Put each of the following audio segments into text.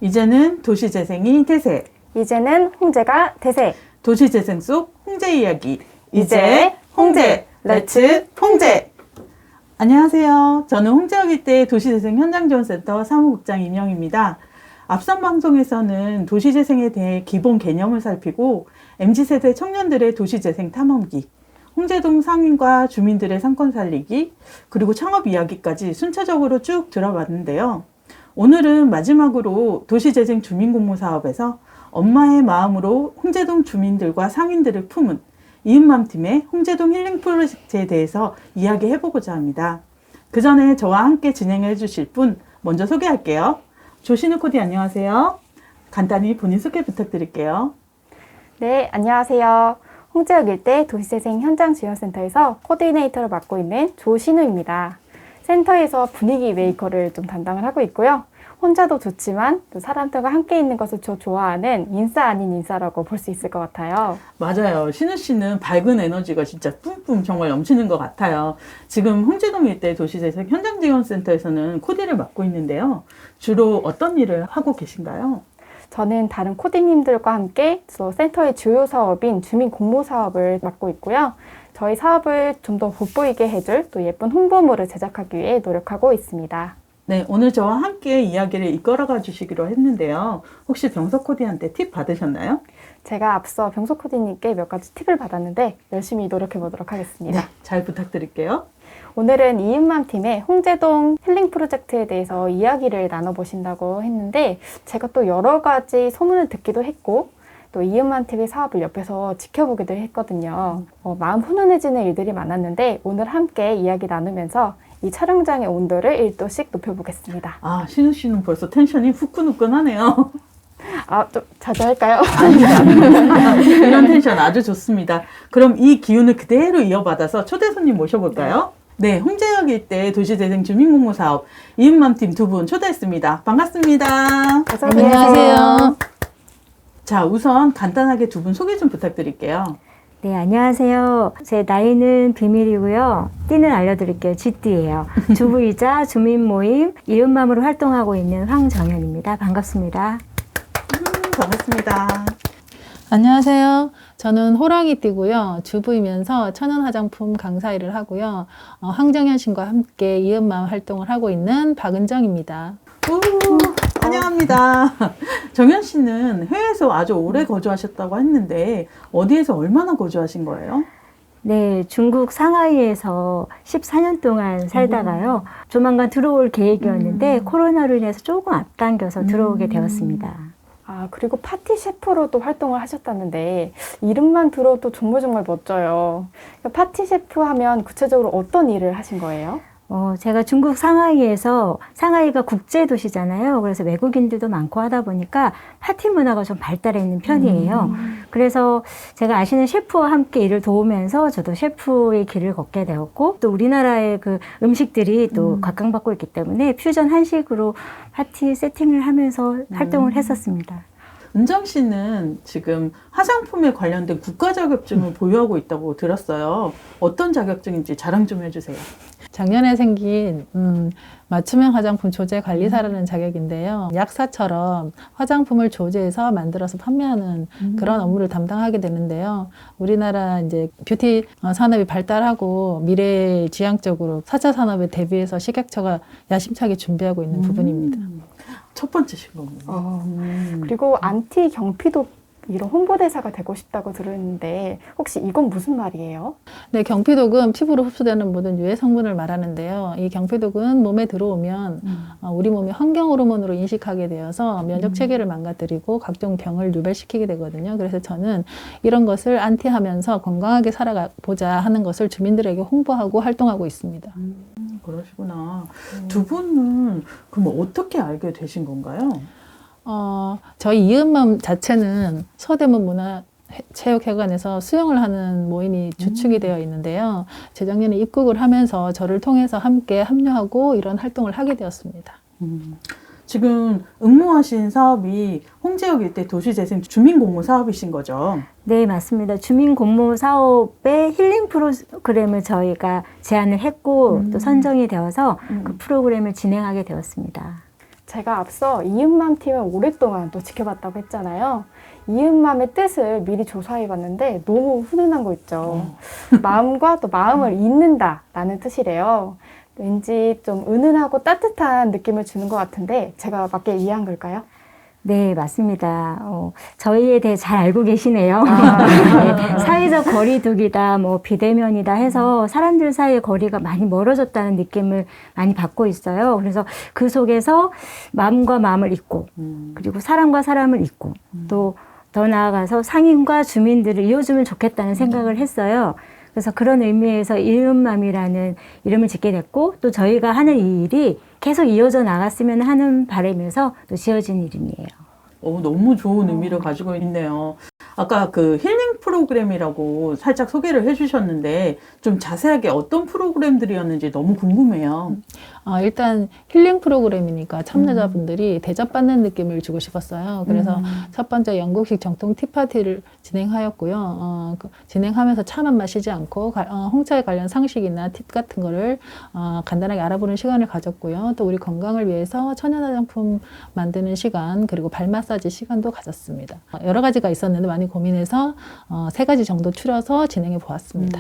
이제는 도시재생이 대세. 이제는 홍제가 대세. 도시재생 속 홍제 이야기. 이제 홍제, 렛츠 홍제. 안녕하세요. 저는 홍제역 일대 도시재생 현장지원센터 사무국장 임영입니다. 앞선 방송에서는 도시재생에 대해 기본 개념을 살피고 MZ세대 청년들의 도시재생 탐험기, 홍제동 상인과 주민들의 상권 살리기, 그리고 창업 이야기까지 순차적으로 쭉 들어봤는데요. 오늘은 마지막으로 도시재생 주민공모사업에서 엄마의 마음으로 홍제동 주민들과 상인들을 품은 이은맘팀의 홍제동 힐링 프로젝트에 대해서 이야기해보고자 합니다. 그 전에 저와 함께 진행해 주실 분 먼저 소개할게요. 조신우 코디 안녕하세요. 간단히 본인 소개 부탁드릴게요. 네, 안녕하세요. 홍제역 일대 도시재생 현장지원센터에서 코디네이터를 맡고 있는 조신우입니다. 센터에서 분위기 메이커를 좀 담당을 하고 있고요. 혼자도 좋지만 또 사람들과 함께 있는 것을 좋아하는 인싸 아닌 인싸라고 볼 수 있을 것 같아요. 맞아요. 신우 씨는 밝은 에너지가 진짜 뿜뿜 정말 넘치는 것 같아요. 지금 홍제동 일대 도시재생 현장지원센터에서는 코디를 맡고 있는데요. 주로 어떤 일을 하고 계신가요? 저는 다른 코디님들과 함께 센터의 주요 사업인 주민 공모 사업을 맡고 있고요. 저희 사업을 좀 더 돋보이게 해줄 또 예쁜 홍보물을 제작하기 위해 노력하고 있습니다. 네, 오늘 저와 함께 이야기를 이끌어가 주시기로 했는데요. 혹시 병석 코디한테 팁 받으셨나요? 제가 앞서 병소 코디님께 몇 가지 팁을 받았는데 열심히 노력해 보도록 하겠습니다. 네, 잘 부탁드릴게요. 오늘은 이은맘팀의 홍제동 힐링 프로젝트에 대해서 이야기를 나눠보신다고 했는데 제가 또 여러 가지 소문을 듣기도 했고 또 이은맘팀의 사업을 옆에서 지켜보기도 했거든요. 마음 훈훈해지는 일들이 많았는데 오늘 함께 이야기 나누면서 이 촬영장의 온도를 1도씩 높여보겠습니다. 아, 신우 씨는 벌써 텐션이 후끈후끈하네요. 좀 자주 할까요? 아닙니다. 이런 텐션 아주 좋습니다. 그럼 이 기운을 그대로 이어받아서 초대 손님 모셔볼까요? 네, 홍제역 일대 도시재생 주민공모사업 이은맘팀 두 분 초대했습니다. 반갑습니다. 안녕하세요. 자, 우선 간단하게 두 분 소개 좀 부탁드릴게요. 네, 안녕하세요. 제 나이는 비밀이고요. 띠는 알려드릴게요. 쥐띠예요. 주부이자 주민 모임 이은맘으로 활동하고 있는 황정현입니다. 반갑습니다. 반갑습니다. 안녕하세요. 저는 호랑이띠고요. 주부이면서 천연 화장품 강사 일을 하고요. 황정현 씨와 함께 이은맘 활동을 하고 있는 박은정입니다. 환영합니다. 정현 씨는 해외에서 아주 오래 거주하셨다고 했는데 어디에서 얼마나 거주하신 거예요? 네, 중국 상하이에서 14년 동안 살다가요. 조만간 들어올 계획이었는데 코로나로 인해서 조금 앞당겨서 들어오게 되었습니다. 그리고 파티 셰프로도 활동을 하셨다는데 이름만 들어도 정말 멋져요. 파티 셰프 하면 구체적으로 어떤 일을 하신 거예요? 제가 중국 상하이에서 상하이가 국제 도시잖아요. 그래서 외국인들도 많고 하다 보니까 파티 문화가 좀 발달해 있는 편이에요. 그래서 제가 아시는 셰프와 함께 일을 도우면서 저도 셰프의 길을 걷게 되었고 또 우리나라의 그 음식들이 또 각광받고 있기 때문에 퓨전 한식으로 파티 세팅을 하면서 활동을 했었습니다. 은정 씨는 지금 화장품에 관련된 국가 자격증을 보유하고 있다고 들었어요. 어떤 자격증인지 자랑 좀 해주세요. 작년에 생긴 맞춤형 화장품 조제 관리사라는 자격인데요. 약사처럼 화장품을 조제해서 만들어서 판매하는 그런 업무를 담당하게 되는데요. 우리나라 이제 뷰티 산업이 발달하고 미래 지향적으로 4차 산업에 대비해서 식약처가 야심차게 준비하고 있는 부분입니다. 첫 번째 신곡이요. 그리고 안티 경피도 이런 홍보대사가 되고 싶다고 들었는데 혹시 이건 무슨 말이에요? 네, 경피독은 피부로 흡수되는 모든 유해 성분을 말하는데요. 이 경피독은 몸에 들어오면 우리 몸이 환경 호르몬으로 인식하게 되어서 면역 체계를 망가뜨리고 각종 병을 유발시키게 되거든요. 그래서 저는 이런 것을 안티하면서 건강하게 살아보자 하는 것을 주민들에게 홍보하고 활동하고 있습니다. 그러시구나. 두 분은 그럼 어떻게 알게 되신 건가요? 저희 이은맘 자체는 서대문 문화체육회관에서 수영을 하는 모임이 주축이 되어 있는데요. 재작년에 입국을 하면서 저를 통해서 함께 합류하고 이런 활동을 하게 되었습니다. 지금 응모하신 사업이 홍제역 일대 도시재생 주민공모 사업이신 거죠? 네, 맞습니다. 주민공모 사업의 힐링 프로그램을 저희가 제안을 했고 또 선정이 되어서 그 프로그램을 진행하게 되었습니다. 제가 앞서 이은맘 팀을 오랫동안 또 지켜봤다고 했잖아요. 이은맘의 뜻을 미리 조사해봤는데 너무 훈훈한 거 있죠. 마음과 또 마음을 잇는다라는 뜻이래요. 왠지 좀 은은하고 따뜻한 느낌을 주는 것 같은데 제가 맞게 이해한 걸까요? 네, 맞습니다. 저희에 대해 잘 알고 계시네요. 네, 사회적 거리두기다, 뭐 비대면이다 해서 사람들 사이의 거리가 많이 멀어졌다는 느낌을 많이 받고 있어요. 그래서 그 속에서 마음과 마음을 잇고, 그리고 사람과 사람을 잇고, 또 더 나아가서 상인과 주민들을 이어주면 좋겠다는 생각을 했어요. 그래서 그런 의미에서 이은맘이라는 이름을 짓게 됐고, 또 저희가 하는 이 일이 계속 이어져 나갔으면 하는 바람에서 또 지어진 이름이에요. 너무 좋은 의미를 가지고 있네요. 아까 그 힐링 프로그램이라고 살짝 소개를 해주셨는데 좀 자세하게 어떤 프로그램들이었는지 너무 궁금해요. 일단 힐링 프로그램이니까 참여자분들이 대접받는 느낌을 주고 싶었어요. 그래서 첫 번째 영국식 정통 티파티를 진행하였고요. 진행하면서 차만 마시지 않고 홍차에 관련 상식이나 팁 같은 거를 간단하게 알아보는 시간을 가졌고요. 또 우리 건강을 위해서 천연 화장품 만드는 시간, 그리고 발 마사지 시간도 가졌습니다. 여러 가지가 있었는데 많이 고민해서 3가지 정도 추려서 진행해 보았습니다.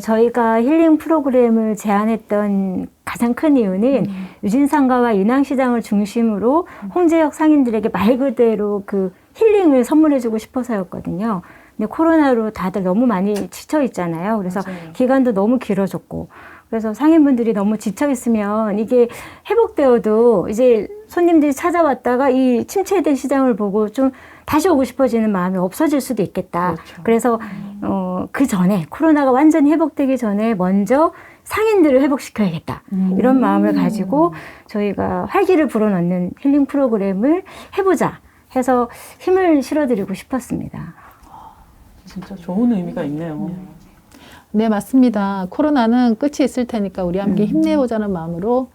저희가 힐링 프로그램을 제안했던 가장 큰 이유는 유진상가와 인왕시장을 중심으로 홍제역 상인들에게 말 그대로 그 힐링을 선물해주고 싶어서였거든요. 근데 코로나로 다들 너무 많이 지쳐 있잖아요. 그래서 맞아요. 기간도 너무 길어졌고, 그래서 상인분들이 너무 지쳐 있으면 이게 회복되어도 이제 손님들이 찾아왔다가 이 침체된 시장을 보고 좀 다시 오고 싶어지는 마음이 없어질 수도 있겠다. 그렇죠. 그래서 그 전에 코로나가 완전히 회복되기 전에 먼저 상인들을 회복시켜야겠다. 이런 마음을 가지고 저희가 활기를 불어넣는 힐링 프로그램을 해보자 해서 힘을 실어드리고 싶었습니다. 진짜 좋은 의미가 있네요. 네, 맞습니다. 코로나는 끝이 있을 테니까 우리 함께 힘내보자는 마음으로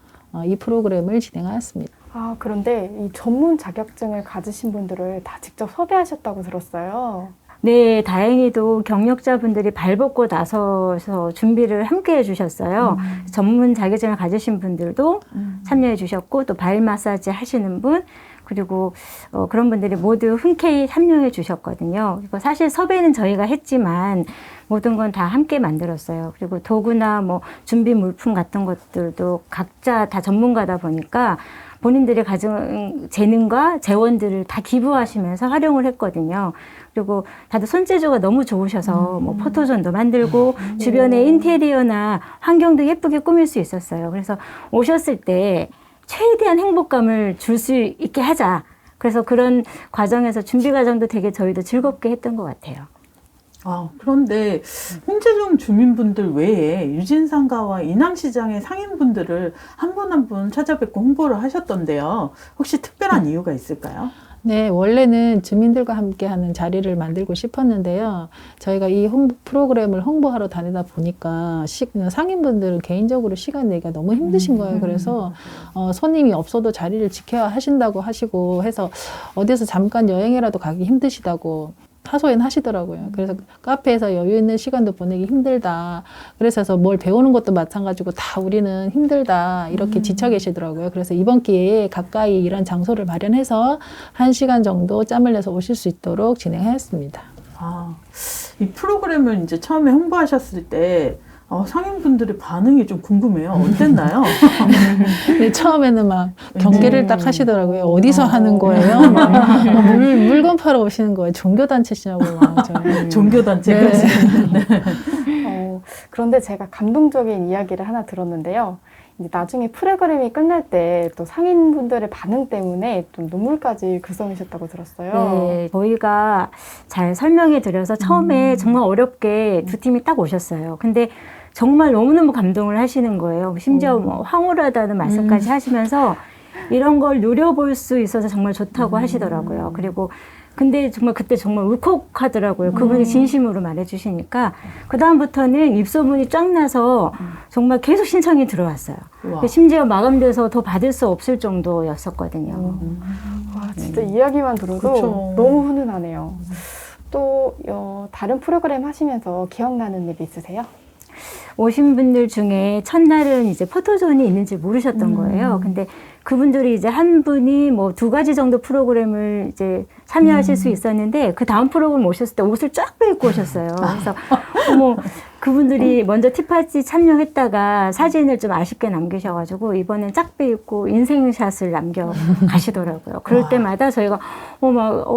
이 프로그램을 진행하였습니다. 그런데 이 전문 자격증을 가지신 분들을 다 직접 섭외하셨다고 들었어요. 네, 다행히도 경력자분들이 발벗고 나서서 준비를 함께 해주셨어요. 전문 자격증을 가지신 분들도 참여해 주셨고, 또 발 마사지 하시는 분, 그리고 그런 분들이 모두 흔쾌히 참여해 주셨거든요. 그리고 사실 섭외는 저희가 했지만 모든 건 다 함께 만들었어요. 그리고 도구나 뭐 준비 물품 같은 것들도 각자 다 전문가다 보니까 본인들의 가진 재능과 재원들을 다 기부하시면서 활용을 했거든요. 그리고 다들 손재주가 너무 좋으셔서 뭐 포토존도 만들고 주변의 인테리어나 환경도 예쁘게 꾸밀 수 있었어요. 그래서 오셨을 때 최대한 행복감을 줄 수 있게 하자. 그래서 그런 과정에서 준비 과정도 되게 저희도 즐겁게 했던 것 같아요. 그런데 홍제동 주민분들 외에 유진상가와 인왕시장의 상인분들을 한 분 한 분 찾아뵙고 홍보를 하셨던데요. 혹시 특별한 이유가 있을까요? 네, 원래는 주민들과 함께하는 자리를 만들고 싶었는데요. 저희가 이 프로그램을 홍보하러 다니다 보니까 상인분들은 개인적으로 시간 내기가 너무 힘드신 거예요. 그래서 손님이 없어도 자리를 지켜야 하신다고 하시고 해서 어디서 잠깐 여행이라도 가기 힘드시다고 하소연 하시더라고요. 그래서 카페에서 여유 있는 시간도 보내기 힘들다. 그래서 뭘 배우는 것도 마찬가지고 다 우리는 힘들다. 이렇게 지쳐 계시더라고요. 그래서 이번 기회에 가까이 이런 장소를 마련해서 1시간 정도 짬을 내서 오실 수 있도록 진행하였습니다. 이 프로그램을 이제 처음에 홍보하셨을 때 상인분들의 반응이 좀 궁금해요. 어땠나요? 네, 처음에는 막 경계를 딱 하시더라고요. 어디서 하는 거예요? 막 물건 팔러 오시는 거예요. 종교단체시냐고. 종교단체. 네. 그런데 제가 감동적인 이야기를 하나 들었는데요. 이제 나중에 프로그램이 끝날 때 또 상인분들의 반응 때문에 좀 눈물까지 글썽이셨다고 들었어요. 네, 저희가 잘 설명해 드려서 처음에 정말 어렵게 두 팀이 딱 오셨어요. 근데 정말 너무너무 감동을 하시는 거예요. 심지어 뭐 황홀하다는 말씀까지 하시면서 이런 걸 누려볼 수 있어서 정말 좋다고 하시더라고요. 그리고 근데 정말 그때 정말 울컥하더라고요. 그분이 진심으로 말해주시니까 그다음부터는 입소문이 쫙 나서 정말 계속 신청이 들어왔어요. 심지어 마감돼서 더 받을 수 없을 정도였었거든요. 와, 진짜 이야기만 들어도 그쵸. 너무 훈훈하네요. 또 다른 프로그램 하시면서 기억나는 일 있으세요? 오신 분들 중에 첫날은 이제 포토존이 있는지 모르셨던 거예요. 근데 그분들이 이제 한 분이 뭐 2가지 정도 프로그램을 이제 참여하실 수 있었는데 그 다음 프로그램 오셨을 때 옷을 쫙 빼입고 오셨어요. 그래서 어머, 그분들이 먼저 티파티 참여했다가 사진을 좀 아쉽게 남기셔가지고 이번엔 쫙 빼입고 인생샷을 남겨 가시더라고요. 그럴 때마다 저희가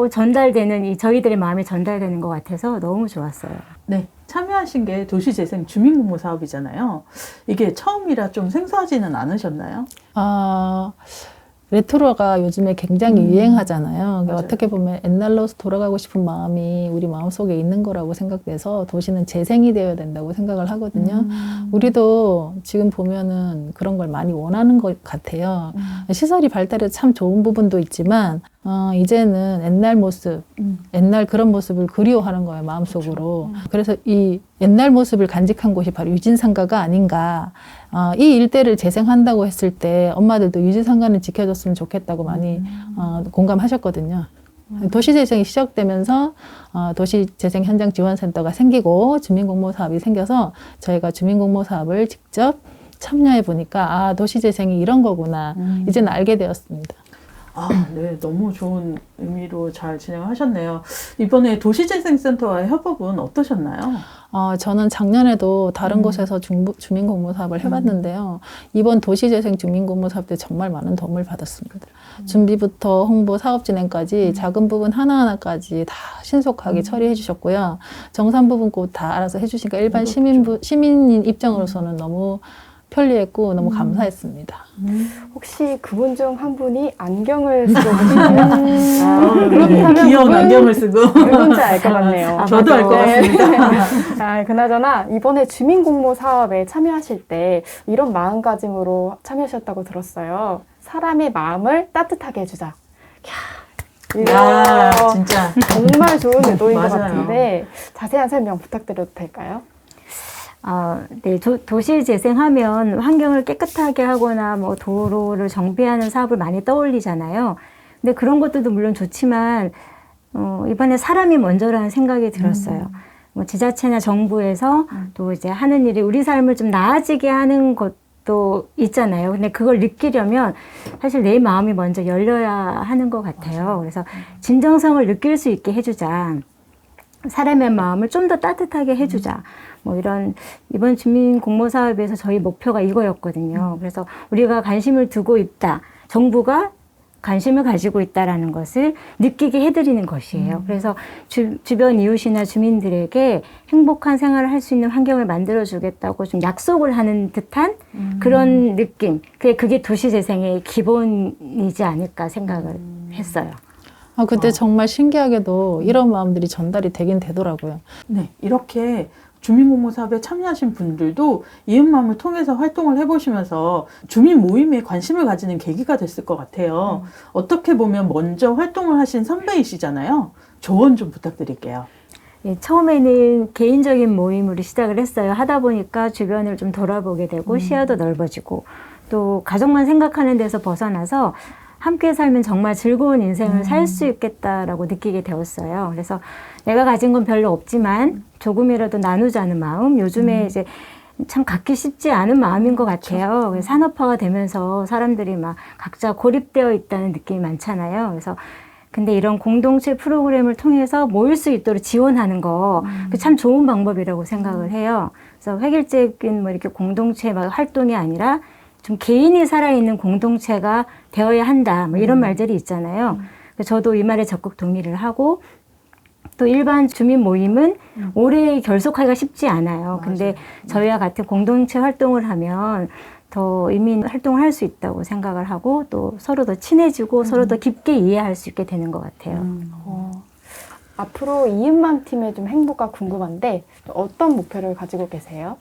전달되는 저희들의 마음이 전달되는 것 같아서 너무 좋았어요. 네, 참여하신 게 도시재생 주민공모 사업이잖아요. 이게 처음이라 좀 생소하지는 않으셨나요? 레트로가 요즘에 굉장히 유행하잖아요. 맞아요. 어떻게 보면 옛날로 돌아가고 싶은 마음이 우리 마음속에 있는 거라고 생각돼서 도시는 재생이 되어야 된다고 생각을 하거든요. 우리도 지금 보면은 그런 걸 많이 원하는 것 같아요. 시설이 발달해서 참 좋은 부분도 있지만 이제는 옛날 모습, 옛날 그런 모습을 그리워하는 거예요, 마음속으로. 그래서 이 옛날 모습을 간직한 곳이 바로 유진상가가 아닌가. 이 일대를 재생한다고 했을 때 엄마들도 유진상가는 지켜줬으면 좋겠다고 많이 공감하셨거든요. 도시재생이 시작되면서 도시재생 현장 지원센터가 생기고 주민공모사업이 생겨서 저희가 주민공모사업을 직접 참여해 보니까 도시재생이 이런 거구나. 이제는 알게 되었습니다. 네, 너무 좋은 의미로 잘 진행하셨네요. 이번에 도시재생센터와의 협업은 어떠셨나요? 저는 작년에도 다른 곳에서 주민공모사업을 해봤는데요. 이번 도시재생 주민공모사업 때 정말 많은 도움을 받았습니다. 준비부터 홍보, 사업 진행까지 작은 부분 하나하나까지 다 신속하게 처리해 주셨고요. 정산 부분 꼭 다 알아서 해주시니까 일반 시민인 입장으로서는 너무 편리했고 너무 감사했습니다. 혹시 그분 중 한 분이 안경을 쓰고 계시나요? 그렇다면 귀여운 안경을 쓰고 누군지 알 것 같네요. 저도 알 것 같습니다. 그나저나 이번에 주민공모 사업에 참여하실 때 이런 마음가짐으로 참여하셨다고 들었어요. 사람의 마음을 따뜻하게 해주자. 야, 이거 진짜 정말 좋은 의도인 것 맞아요. 같은데 자세한 설명 부탁드려도 될까요? 네, 도시 재생하면 환경을 깨끗하게 하거나 뭐 도로를 정비하는 사업을 많이 떠올리잖아요. 근데 그런 것들도 물론 좋지만 이번에 사람이 먼저라는 생각이 들었어요. 뭐 지자체나 정부에서 또 이제 하는 일이 우리 삶을 좀 나아지게 하는 것도 있잖아요. 근데 그걸 느끼려면 사실 내 마음이 먼저 열려야 하는 것 같아요. 그래서 진정성을 느낄 수 있게 해주자. 사람의 마음을 좀 더 따뜻하게 해주자. 뭐 이번 주민공모사업에서 저희 목표가 이거였거든요. 그래서 우리가 관심을 두고 있다. 정부가 관심을 가지고 있다라는 것을 느끼게 해드리는 것이에요. 그래서 주변 이웃이나 주민들에게 행복한 생활을 할 수 있는 환경을 만들어주겠다고 좀 약속을 하는 듯한 그런 느낌. 그게 도시재생의 기본이지 않을까 생각을 했어요. 그때 정말 신기하게도 이런 마음들이 전달이 되긴 되더라고요. 네, 이렇게 주민공모사업에 참여하신 분들도 이웃마음을 통해서 활동을 해보시면서 주민 모임에 관심을 가지는 계기가 됐을 것 같아요. 어떻게 보면 먼저 활동을 하신 선배이시잖아요. 조언 좀 부탁드릴게요. 예, 처음에는 개인적인 모임으로 시작을 했어요. 하다 보니까 주변을 좀 돌아보게 되고 시야도 넓어지고 또 가족만 생각하는 데서 벗어나서 함께 살면 정말 즐거운 인생을 살 수 있겠다라고 느끼게 되었어요. 그래서 내가 가진 건 별로 없지만 조금이라도 나누자는 마음, 요즘에 이제 참 갖기 쉽지 않은 마음인 것 같아요. 그래서 산업화가 되면서 사람들이 막 각자 고립되어 있다는 느낌이 많잖아요. 그래서 근데 이런 공동체 프로그램을 통해서 모일 수 있도록 지원하는 거 참 좋은 방법이라고 생각을 해요. 그래서 획일적인 뭐 이렇게 공동체 막 활동이 아니라 좀 개인이 살아있는 공동체가 되어야 한다. 뭐 이런 말들이 있잖아요. 저도 이 말에 적극 동의를 하고 또 일반 주민 모임은 오래 결속하기가 쉽지 않아요. 근데 저희와 같은 공동체 활동을 하면 더 의미 있는 활동을 할 수 있다고 생각을 하고 또 서로 더 친해지고 서로 더 깊게 이해할 수 있게 되는 것 같아요. 앞으로 이음맘 팀의 좀 행보가 궁금한데 어떤 목표를 가지고 계세요?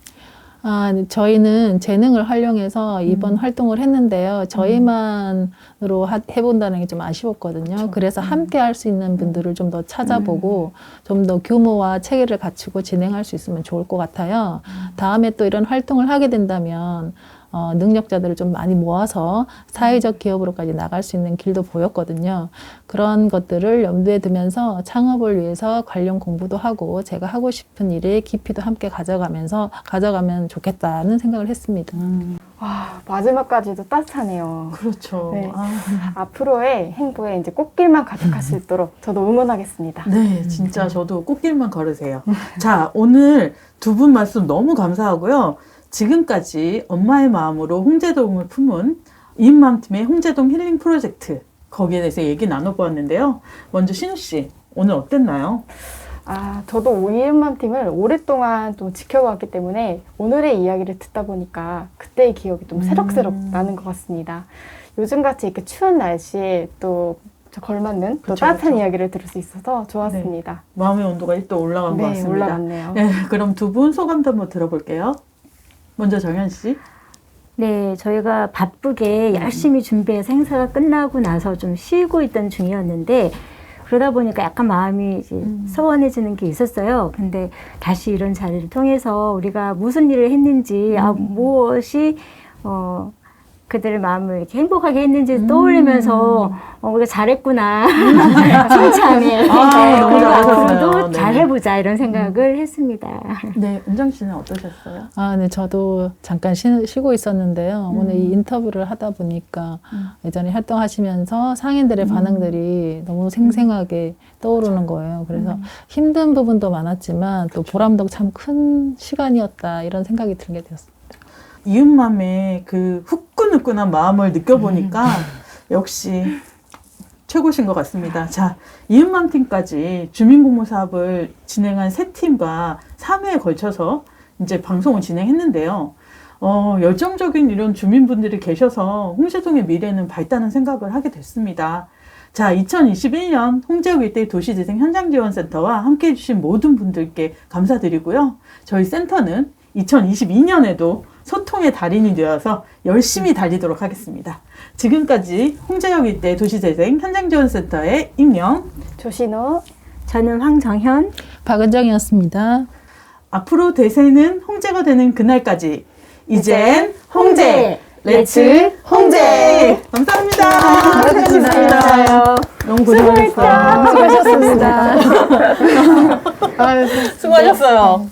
저희는 재능을 활용해서 이번 활동을 했는데요. 저희만으로 해본다는 게 좀 아쉬웠거든요. 그래서 함께 할 수 있는 분들을 좀 더 찾아보고 좀 더 규모와 체계를 갖추고 진행할 수 있으면 좋을 것 같아요. 다음에 또 이런 활동을 하게 된다면 능력자들을 좀 많이 모아서 사회적 기업으로까지 나갈 수 있는 길도 보였거든요. 그런 것들을 염두에 두면서 창업을 위해서 관련 공부도 하고 제가 하고 싶은 일에 깊이도 함께 가져가면 좋겠다는 생각을 했습니다. 와, 마지막까지도 따뜻하네요. 그렇죠. 네. 아, 앞으로의 행보에 이제 꽃길만 가득할 수 있도록 저도 응원하겠습니다. 네, 진짜 저도 꽃길만 걸으세요. 자, 오늘 두 분 말씀 너무 감사하고요. 지금까지 엄마의 마음으로 홍제동을 품은 이은맘팀의 홍제동 힐링 프로젝트 거기에 대해서 얘기 나눠보았는데요. 먼저 신우 씨, 오늘 어땠나요? 저도 이은맘팀을 오랫동안 또 지켜봤기 때문에 오늘의 이야기를 듣다 보니까 그때의 기억이 좀 새록새록 나는 것 같습니다. 요즘같이 이렇게 추운 날씨에 또 걸맞는 또 그쵸, 따뜻한 그쵸. 이야기를 들을 수 있어서 좋았습니다. 마음의 온도가 1도 올라간 것 네, 같습니다. 올라갔네요. 네, 그럼 두 분 소감도 한번 들어볼게요. 먼저 정현 씨. 네, 저희가 바쁘게 열심히 준비해서 행사가 끝나고 나서 좀 쉬고 있던 중이었는데 그러다 보니까 약간 마음이 이제 서운해지는 게 있었어요. 근데 다시 이런 자리를 통해서 우리가 무슨 일을 했는지, 무엇이 그들의 마음을 이렇게 행복하게 했는지 떠올리면서 우리가 잘했구나 칭찬해. 너무 그리고 잘하셨어요. 앞으로도 네. 잘해보자 이런 생각을 했습니다. 네, 은정 씨는 어떠셨어요? 네, 저도 잠깐 쉬고 있었는데요. 오늘 이 인터뷰를 하다 보니까 예전에 활동하시면서 상인들의 반응들이 너무 생생하게 떠오르는 거예요. 그래서 힘든 부분도 많았지만 또 보람도 참 큰 시간이었다 이런 생각이 들게 되었습니다. 이은맘의 그 후끈후끈한 마음을 느껴보니까 역시 최고신 것 같습니다. 자, 이은맘 팀까지 주민공무 사업을 진행한 세 팀과 3회에 걸쳐서 이제 방송을 진행했는데요. 열정적인 이런 주민분들이 계셔서 홍제동의 미래는 밝다는 생각을 하게 됐습니다. 자, 2021년 홍제역 일대 도시재생 현장지원센터와 함께 해주신 모든 분들께 감사드리고요. 저희 센터는 2022년에도 소통의 달인이 되어서 열심히 달리도록 하겠습니다. 지금까지 홍제역 일대 도시재생 현장지원센터의 임영, 조신호, 저는 황정현. 박은정이었습니다. 앞으로 대세는 홍제가 되는 그날까지 이젠 홍제, 렛츠 홍제! 감사합니다. 수고하셨습니다. 너무 고생하셨어요. 수고하셨습니다. 수고하셨어요.